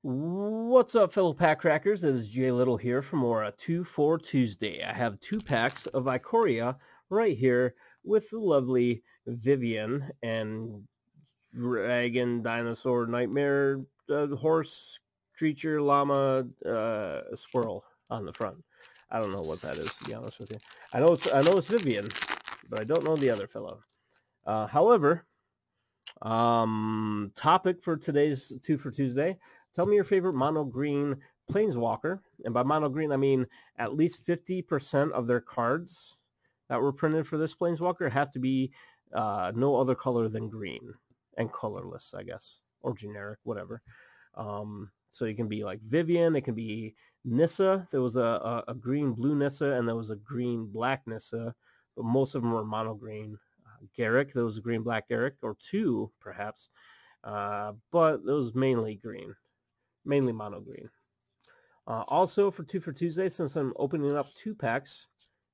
What's up, fellow PackCrackers? It is Jay Little here for more 2 for Tuesday. I have 2 packs of Ikoria right here with the lovely Vivian and Dragon, Dinosaur, Nightmare, Horse, Creature, Llama, Squirrel on the front. I don't know what that is, to be honest with you. I know it's Vivian, but I don't know the other fellow. However, topic for today's 2 for Tuesday. Tell me your favorite mono green planeswalker. And by mono green, I mean at least 50% of their cards that were printed for this planeswalker have to be no other color than green and colorless, I guess, or generic, whatever. So it can be like Vivian, it can be Nissa. There was a green-blue Nissa, and there was a green-black Nissa, but most of them were mono green. Garrick, there was a green-black Garrick, or two, perhaps, but it was mainly green, mainly mono green. Also, for 2 for Tuesday, since I'm opening up 2 packs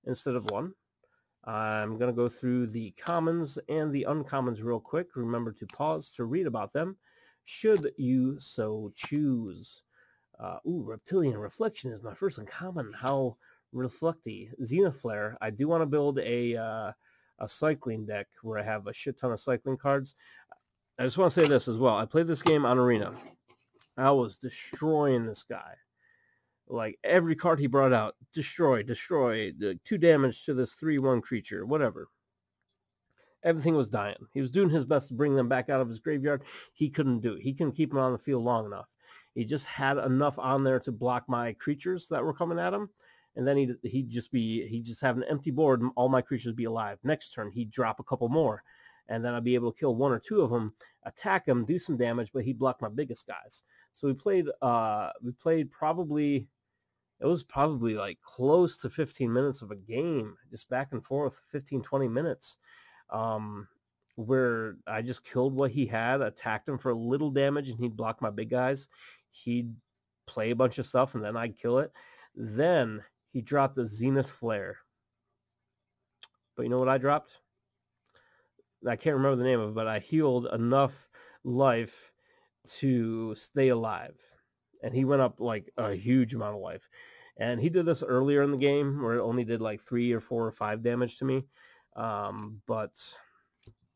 instead of 1, I'm going to go through the commons and the uncommons real quick. Remember to pause to read about them, should you so choose. Reptilian Reflection is my first uncommon. How reflecty. Zenith Flare. I do want to build a cycling deck where I have a shit ton of cycling cards. I just want to say this as well. I played this game on Arena. I was destroying this guy. Like, every card he brought out, destroy, 2 damage to this 3/1 creature, whatever. Everything was dying. He was doing his best to bring them back out of his graveyard. He couldn't do it. He couldn't keep them on the field long enough. He just had enough on there to block my creatures that were coming at him. And then he'd just have an empty board and all my creatures would be alive. Next turn, he'd drop a couple more. And then I'd be able to kill 1 or 2 of them, attack them, do some damage, but he'd block my biggest guys. So we played probably, it was probably like close to 15 minutes of a game, just back and forth, 15, 20 minutes, where I just killed what he had, attacked him for a little damage, and he'd block my big guys. He'd play a bunch of stuff, and then I'd kill it. Then he dropped a Zenith Flare. But you know what I dropped? I can't remember the name of it, but I healed enough life to stay alive. And he went up like a huge amount of life. And he did this earlier in the game where it only did like 3 or 4 or 5 damage to me. But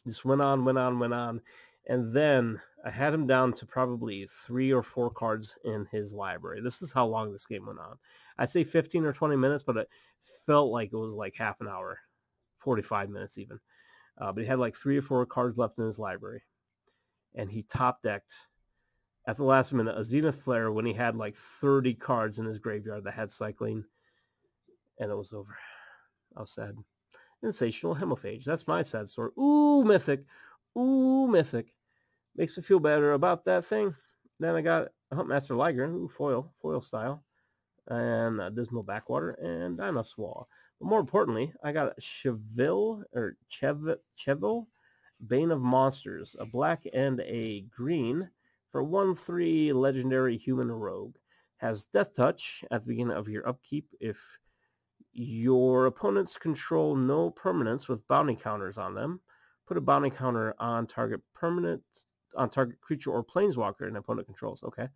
just went on. And then I had him down to probably 3 or 4 cards in his library. This is how long this game went on. I say 15 or 20 minutes, but it felt like it was like half an hour, 45 minutes even. But he had like 3 or 4 cards left in his library. And he top decked at the last minute a Zenith Flare when he had like 30 cards in his graveyard that had cycling. And it was over. I was sad. Sensational Hemophage. That's my sad story. Ooh, mythic. Ooh, mythic. Makes me feel better about that thing. Then I got Huntmaster Ligrin. Ooh, foil style. And Dismal Backwater and Dinosaur. But more importantly, I got Cheville, Bane of Monsters, a black and a green for 1/3 legendary human rogue. Has Death Touch at the beginning of your upkeep. If your opponents control no permanents with bounty counters on them, put a bounty counter on target creature or planeswalker an opponent controls. Okay.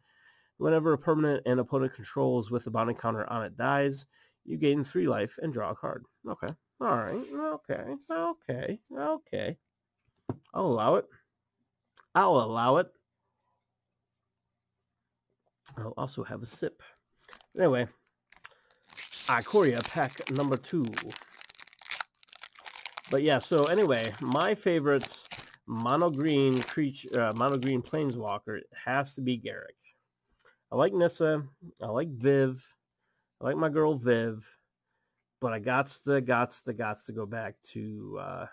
Whenever a permanent an opponent controls with a bounty counter on it dies, you gain 3 life and draw a card. Okay. All right. Okay. I'll allow it. I'll also have a sip. Anyway, Ikoria pack number 2. But yeah, so anyway, my favorite mono green planeswalker has to be Garrick. I like Nissa. I like Viv. I like my girl Viv. But I gots to go back to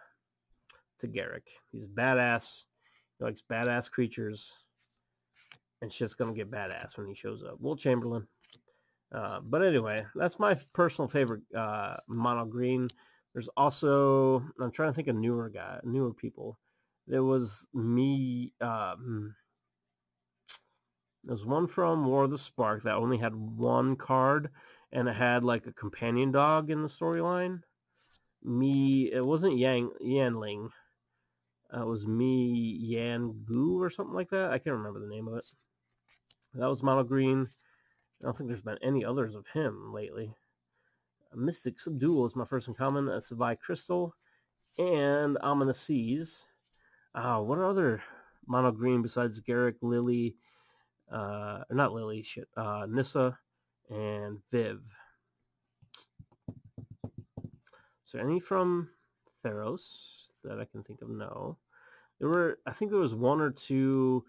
Garrick. He's badass. He likes badass creatures. And shit's gonna get badass when he shows up. Will Chamberlain. But anyway, that's my personal favorite mono green. There's also, I'm trying to think of newer people. There was me. There's one from War of the Spark that only had 1 card, and it had like a companion dog in the storyline. It wasn't Yanling. It was Yan Gu or something like that. I can't remember the name of it. That was mono green. I don't think there's been any others of him lately. Mystic Subdual is my first uncommon. A Savai Crystal. And Ominous Seas. What other mono green besides Garrick, Lily, not Lily, Nissa, and Viv? Is there any from Theros that I can think of? No. I think there was one or two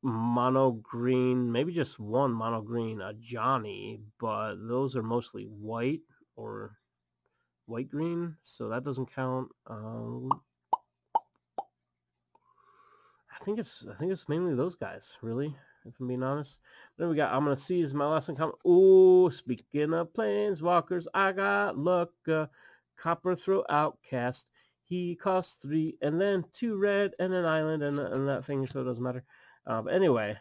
mono green, maybe just one mono green, a Johnny, but those are mostly white or white green, so that doesn't count. I think it's mainly those guys, really, if I'm being honest. Then we got I'm gonna see is my last uncommon. Ooh, speaking of planeswalkers, I got luck. Copper Throw Outcast. He costs 3 and then 2 red and an island and that thing, so it doesn't matter. But anyway,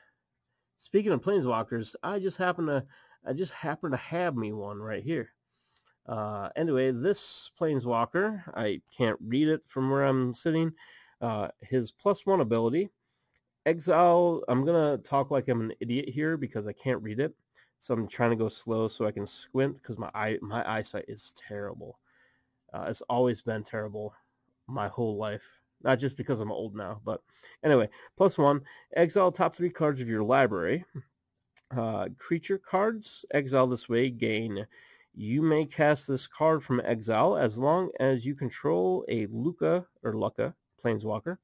speaking of planeswalkers, I just happen to have me one right here. Anyway, this planeswalker, I can't read it from where I'm sitting. His +1 ability, exile. I'm gonna talk like I'm an idiot here because I can't read it, so I'm trying to go slow so I can squint because my eyesight is terrible. It's always been terrible my whole life, not just because I'm old now, but anyway, +1, exile top 3 cards of your library. Creature cards, exile this way, gain. You may cast this card from exile as long as you control a Lucca planeswalker.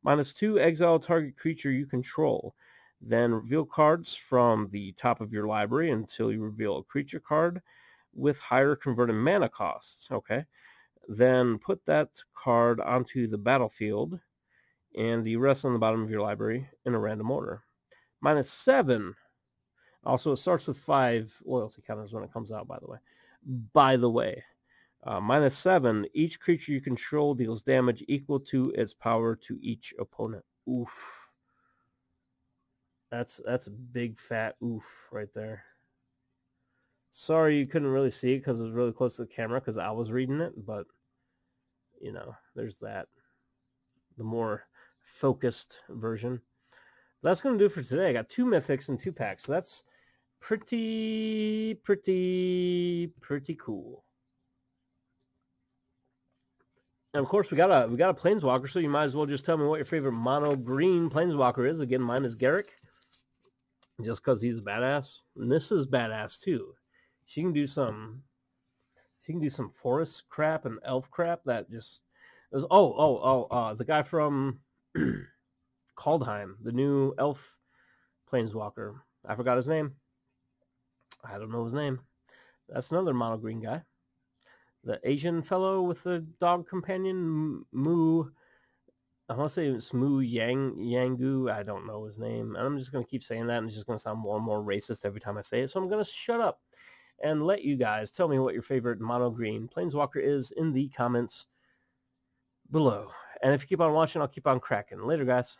-2, exile target creature you control. Then reveal cards from the top of your library until you reveal a creature card with higher converted mana costs. Okay. Then put that card onto the battlefield and the rest on the bottom of your library in a random order. -7. Also, it starts with 5 loyalty counters when it comes out, by the way. -7, each creature you control deals damage equal to its power to each opponent. Oof. That's a big fat oof right there. Sorry you couldn't really see it because it was really close to the camera because I was reading it, but, you know, there's that. The more focused version. That's going to do it for today. I got 2 mythics and 2 packs, so that's pretty cool. And of course, we got a planeswalker, so you might as well just tell me what your favorite mono green planeswalker is. Again, mine is Garrick, just because he's a badass. And this is badass too. She can do some forest crap and elf crap that just is. The guy from Kaldheim, the new elf planeswalker. I forgot his name. I don't know his name. That's another mono green guy. The Asian fellow with the dog companion, Moo. I want to say it's Moo Yangu. I don't know his name. And I'm just going to keep saying that, and it's just going to sound more and more racist every time I say it. So I'm going to shut up and let you guys tell me what your favorite mono green planeswalker is in the comments below. And if you keep on watching, I'll keep on cracking. Later, guys.